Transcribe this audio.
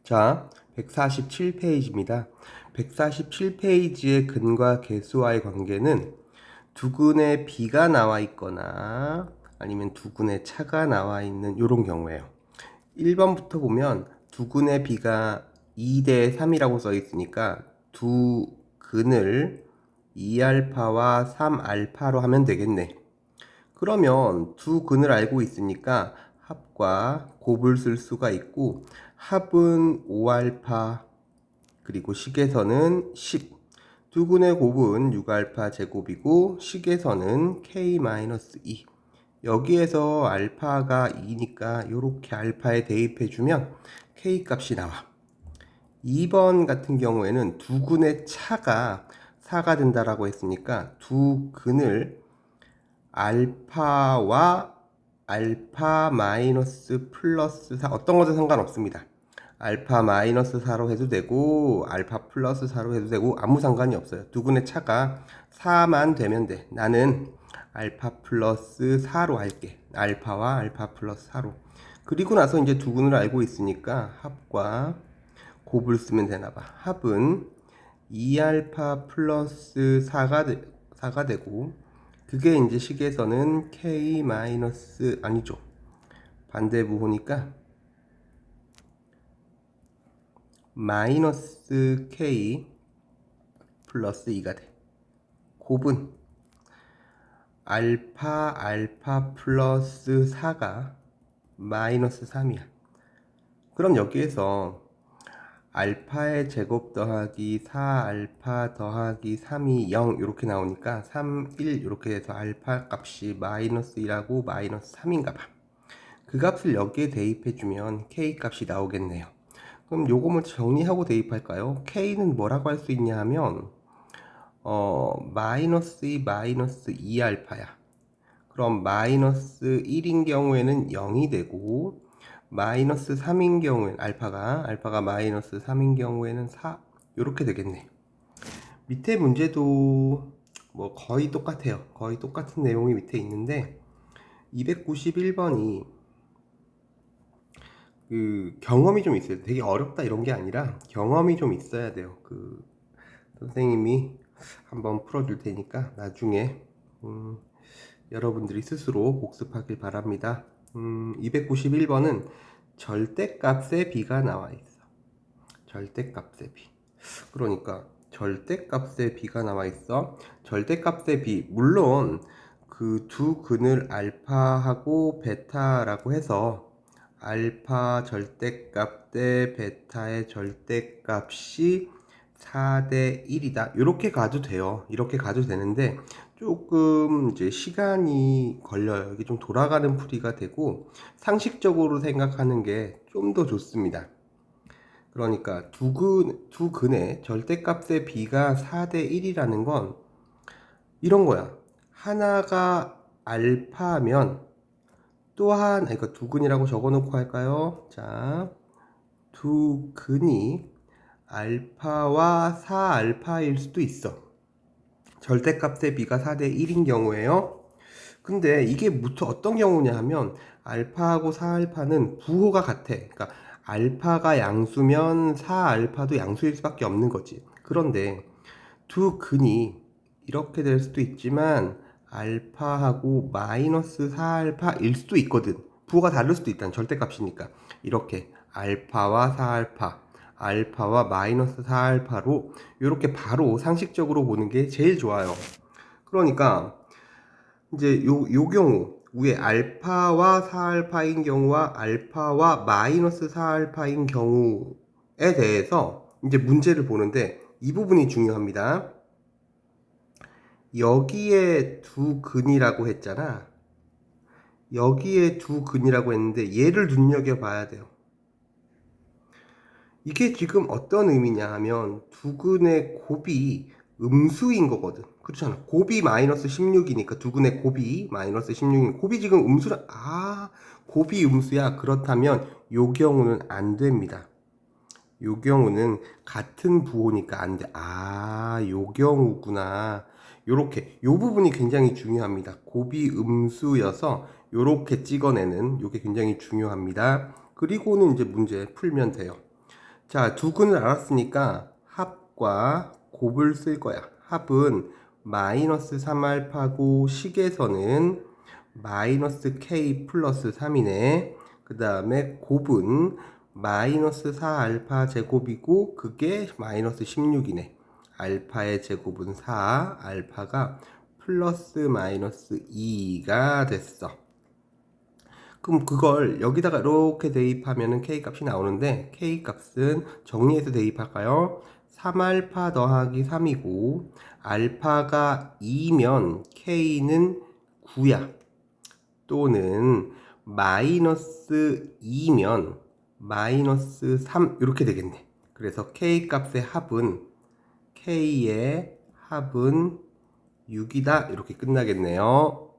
자, 147페이지입니다. 147페이지의 근과 개수와의 관계는 두근의 비가 나와 있거나 아니면 두근의 차가 나와 있는 이런 경우예요. 1번부터 보면 두근의 비가 2대 3이라고 써 있으니까 두 근을 2알파와 3알파로 하면 되겠네. 그러면 두 근을 알고 있으니까 합과 곱을 쓸 수가 있고, 합은 5알파 그리고 식에서는 10, 두 근의 곱은 6알파 제곱이고 식에서는 k-2. 여기에서 알파가 2니까 이렇게 알파에 대입해주면 k 값이 나와. 2번 같은 경우에는 두 근의 차가 4가 된다라고 했으니까 두 근을 알파와 알파 마이너스 플러스 4, 어떤 것도 상관없습니다. 알파 마이너스 4로 해도 되고 알파 플러스 4로 해도 되고 아무 상관이 없어요. 두근의 차가 4만 되면 돼. 나는 알파 플러스 4로 할게. 알파와 알파 플러스 4로. 그리고 나서 이제 두근을 알고 있으니까 합과 곱을 쓰면 되나봐. 합은 2알파 플러스 4가 되고, 그게 이제 식에서는 k 마이너스 아니죠. 반대 부호니까 마이너스 k 플러스 2가 돼. 곱은 알파 플러스 4가 마이너스 3이야. 그럼 여기에서 알파의 제곱 더하기 4알파 더하기 3이 0 이렇게 나오니까 3, 1 이렇게 돼서 알파 값이 마이너스 1하고 마이너스 3인가 봐. 그 값을 여기에 대입해주면 k 값이 나오겠네요. 그럼 요거 뭐 정리하고 대입할까요? k는 뭐라고 할 수 있냐 하면 마이너스 2 마이너스 2알파야. 그럼 마이너스 1인 경우에는 0이 되고 마이너스 3인 경우에는 알파가 마이너스 3인 경우에는 4 이렇게 되겠네. 밑에 문제도 뭐 거의 똑같아요. 거의 똑같은 내용이 밑에 있는데 291번이 그 경험이 좀 있어요. 되게 어렵다 이런 게 아니라 경험이 좀 있어야 돼요. 그 선생님이 한번 풀어줄 테니까 나중에 여러분들이 스스로 복습하길 바랍니다. 291번은 절대값의 비가 나와 있어. 절대값의 비. 그러니까 절대값의 비가 나와 있어. 절대값의 비. 물론 그 두 근을 알파하고 베타라고 해서 알파 절대값 대 베타의 절대값이 4대 1이다. 이렇게 가도 돼요. 이렇게 가도 되는데 조금 이제 시간이 걸려요. 이게 좀 돌아가는 풀이가 되고 상식적으로 생각하는 게 좀 더 좋습니다. 그러니까 두 근의 절대값의 비가 4대 1이라는 건 이런 거야. 하나가 알파면 또한, 그러니까 두 근이라고 적어 놓고 할까요? 자, 두 근이 알파와 4알파일 수도 있어. 절대값의 비가 4대 1인 경우에요. 근데 이게 어떤 경우냐 하면 알파하고 4알파는 부호가 같아. 그러니까 알파가 양수면 4알파도 양수일 수밖에 없는 거지. 그런데 두 근이 이렇게 될 수도 있지만 알파하고 마이너스 4알파일 수도 있거든. 부호가 다를 수도 있다는 절대값이니까. 이렇게 알파와 4알파, 알파와 마이너스 4알파로 이렇게 바로 상식적으로 보는 게 제일 좋아요. 그러니까 이제 요 경우 위에 알파와 4알파인 경우와 알파와 마이너스 4알파인 경우에 대해서 이제 문제를 보는데 이 부분이 중요합니다. 여기에 두 근이라고 했잖아. 여기에 두 근이라고 했는데 얘를 눈여겨봐야 돼요. 이게 지금 어떤 의미냐 하면 두 근의 곱이 음수인 거거든. 그렇잖아. 곱이 마이너스 16이니까 두 근의 곱이 마이너스 16이니까 곱이 지금 음수라. 곱이 음수야. 그렇다면 요 경우는 안 됩니다. 요 경우는 같은 부호니까 안 돼. 요 경우구나. 요렇게 요 부분이 굉장히 중요합니다. 곱이 음수여서 요렇게 찍어내는 요게 굉장히 중요합니다. 그리고는 이제 문제 풀면 돼요. 자, 두근을 알았으니까 합과 곱을 쓸 거야. 합은 마이너스 3알파고 식에서는 마이너스 k 플러스 3이네. 그 다음에 곱은 마이너스 4알파 제곱이고 그게 마이너스 16이네. 알파의 제곱은 4, 알파가 플러스 마이너스 2가 됐어. 그럼 그걸 여기다가 이렇게 대입하면은 k 값이 나오는데 k 값은 정리해서 대입할까요? 3알파 더하기 3이고 알파가 2면 k는 9야. 또는 마이너스 2면 마이너스 3 이렇게 되겠네. 그래서 k 값의 합은 k의 합은 6이다 이렇게 끝나겠네요.